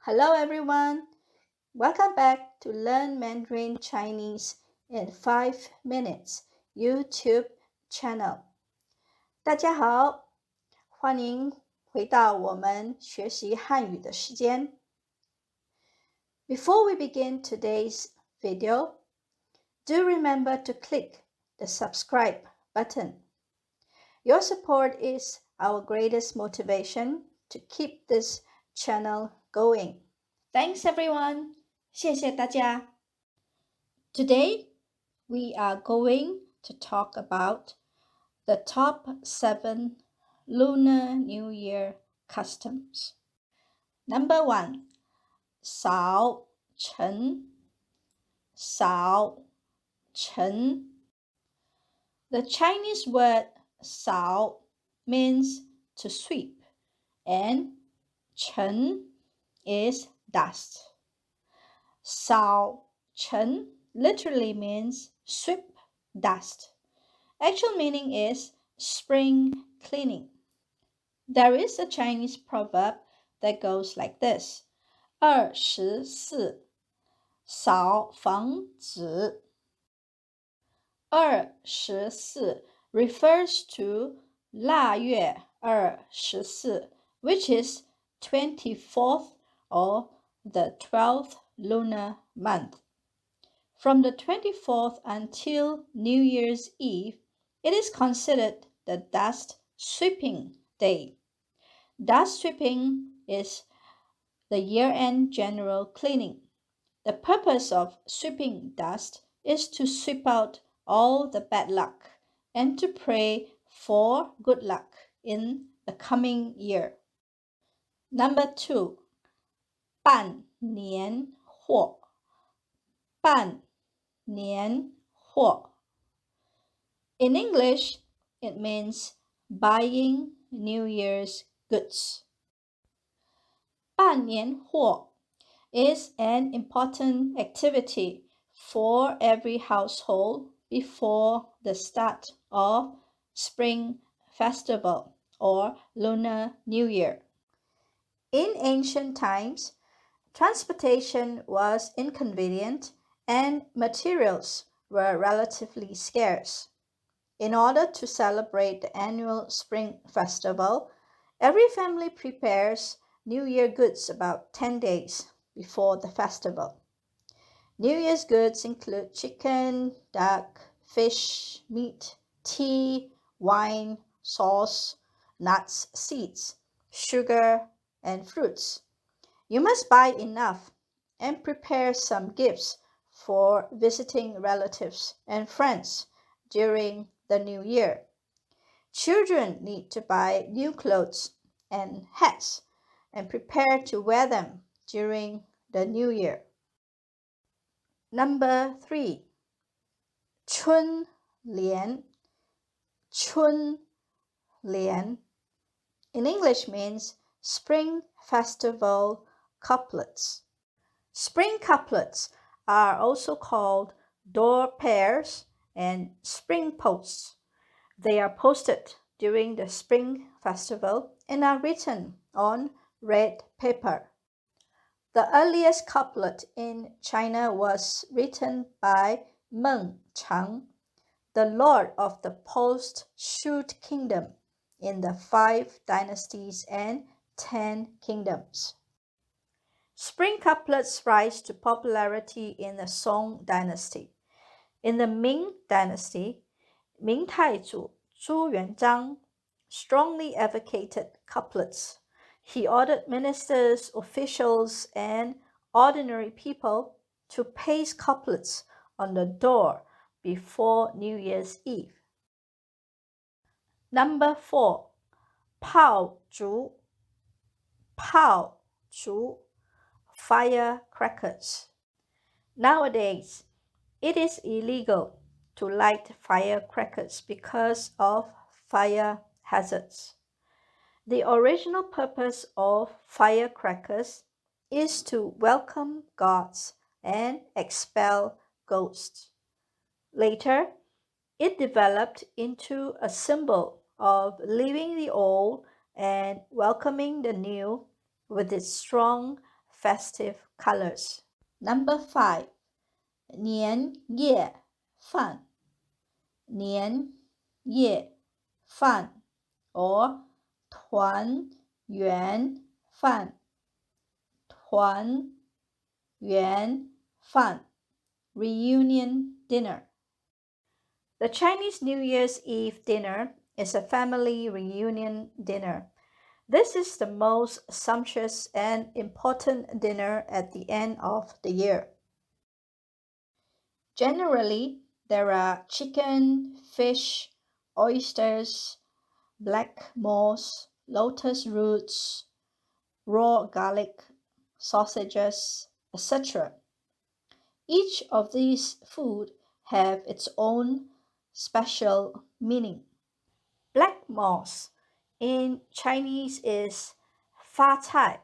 Hello everyone. Welcome back to Learn Mandarin Chinese in 5 minutes YouTube channel. 大家好，欢迎回到我们学习汉语的时间。Before we begin today's video, do remember to click the subscribe button. Your support is our greatest motivation to keep this channel going. Thanks everyone. 谢谢大家. Today, we are going to talk about the top 7 Lunar New Year customs. Number 1, 扫尘. 扫尘. The Chinese word 扫 means to sweep, and 尘 is dust. 扫尘 literally means sweep dust. Actual meaning is spring cleaning. There is a Chinese proverb that goes like this: 24扫房子. 24 refers to 腊月24, which is 24th or the 12th lunar month. From the 24th until New Year's Eve, it is considered the dust sweeping day. Dust sweeping is the year-end general cleaning. The purpose of sweeping dust is to sweep out all the bad luck and to pray for good luck in the coming year. Number 2, 办年货. 办年货. In English, it means buying New Year's goods. 办年货 is an important activity for every household before the start of Spring Festival or Lunar New Year. In ancient times, transportation was inconvenient and materials were relatively scarce. In order to celebrate the annual Spring Festival, every family prepares New Year goods about 10 days before the festival. New Year's goods include chicken, duck, fish, meat, tea, wine, sauce, nuts, seeds, sugar, and fruits. You must buy enough and prepare some gifts for visiting relatives and friends during the new year. Children need to buy new clothes and hats and prepare to wear them during the new year. Number 3, 春联. 春联 in English means Spring Festival Couplets. Spring couplets are also called door pairs and spring posts. They are posted during the Spring Festival and are written on red paper. The earliest couplet in China was written by Meng Chang, the lord of the post-Shǒu kingdom in the 5 dynasties and 10 kingdoms. Spring couplets rise to popularity in the Song dynasty. In the Ming dynasty, Ming Taizu Zhu Yuanzhang strongly advocated couplets. He ordered ministers, officials, and ordinary people to paste couplets on the door before New Year's Eve. Number 4, 炮竹. 炮竹 Firecrackers. Nowadays, it is illegal to light firecrackers because of fire hazards. The original purpose of firecrackers is to welcome gods and expel ghosts. Later, it developed into a symbol of leaving the old and welcoming the new with its strong festive colors. Number 5. 年夜饭年夜饭 or 团圆饭团圆饭 reunion dinner. The Chinese New Year's Eve dinner is a family reunion dinner. This is the most sumptuous and important dinner at the end of the year. Generally, there are chicken, fish, oysters, black moss, lotus roots, raw garlic, sausages, etc. Each of these food have its own special meaning. Black moss in Chinese is fa cai.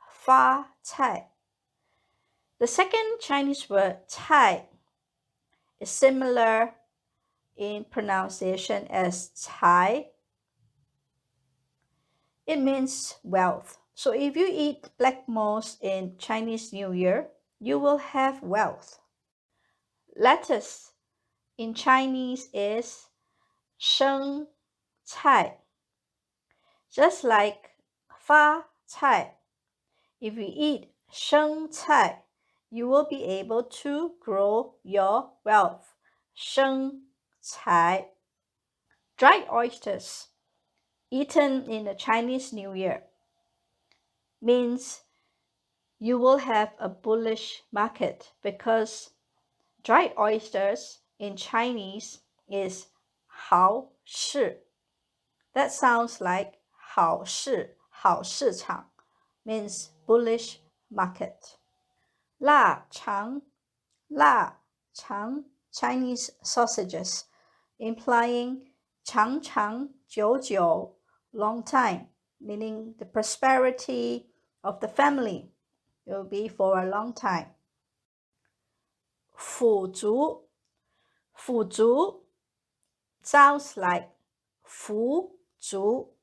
Fa cai. The second Chinese word cai is similar in pronunciation as cai. It means wealth. So if you eat black moss in Chinese New Year, you will have wealth. Lettuce in Chinese is sheng cai. Just like fa cai, if you eat sheng cai, you will be able to grow your wealth. Sheng cai. Dried oysters eaten in the Chinese New Year means you will have a bullish market because dried oysters in Chinese is 好市. That sounds like 好市,好市场 means bullish market. 腊肠 Chinese sausages, implying 长长久久 long time, meaning the prosperity of the family will be for a long time. 腐竹 sounds like 福足,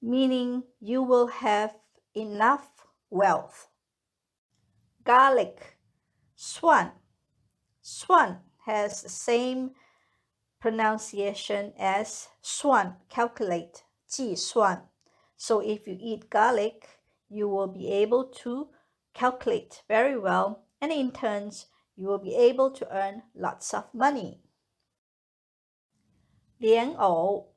meaning you will have enough wealth. Garlic 蒜 has the same pronunciation as 算 calculate 计算. So if you eat garlic, you will be able to calculate very well, and in turn, you will be able to earn lots of money. 莲藕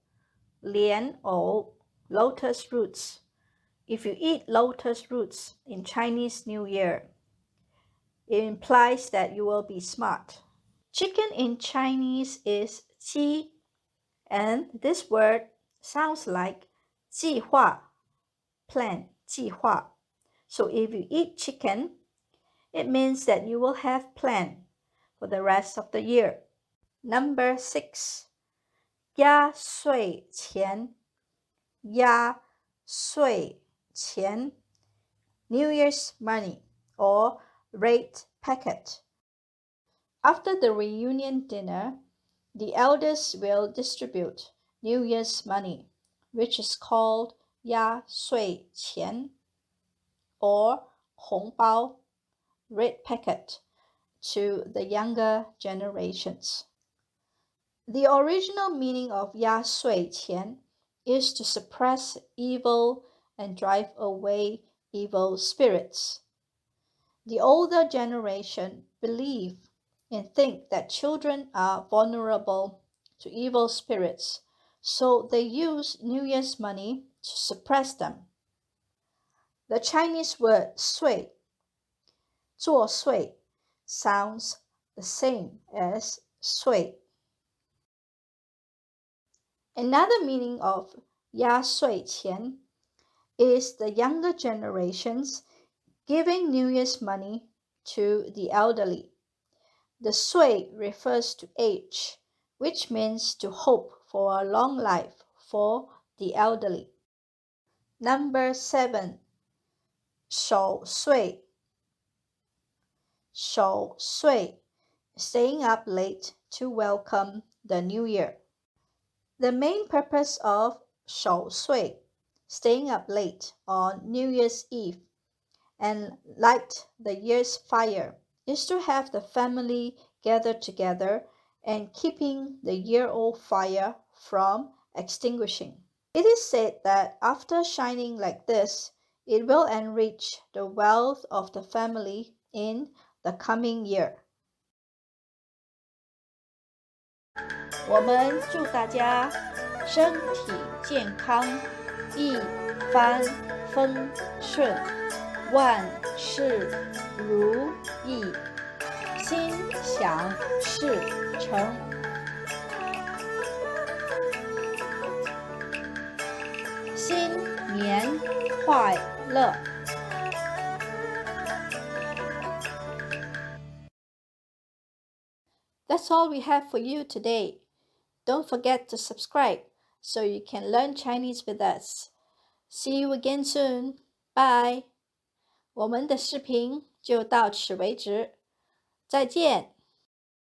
lotus roots. If you eat lotus roots in Chinese New Year, it implies that you will be smart. Chicken in Chinese is 鸡, and this word sounds like 计划 plan 计划. So if you eat chicken, it means that you will have plan for the rest of the year. Number 6. 压岁钱 New Year's money or rate packet. After the reunion dinner, the elders will distribute New Year's money, which is called 压岁钱 or 红包 red packet, to the younger generations. The original meaning of 压岁钱 is to suppress evil and drive away evil spirits. The older generation believe and think that children are vulnerable to evil spirits, so they use New Year's money to suppress them. The Chinese word 岁 作祟 sounds the same as 岁. Another meaning of 压岁钱 is the younger generations giving New Year's money to the elderly. The 岁 refers to age, which means to hope for a long life for the elderly. Number 7. 守岁 staying up late to welcome the new year. The main purpose of 守岁, staying up late on New Year's Eve, and light the year's fire is to have the family gather together and keeping the year-old fire from extinguishing. It is said that after shining like this, it will enrich the wealth of the family in the coming year. 我们祝大家身体健康，一帆风顺，万事如意，心想事成。新年快乐！ That's all we have for you today. Don't forget to subscribe so you can learn Chinese with us. See you again soon. Bye. 我们的视频就到此为止。再见。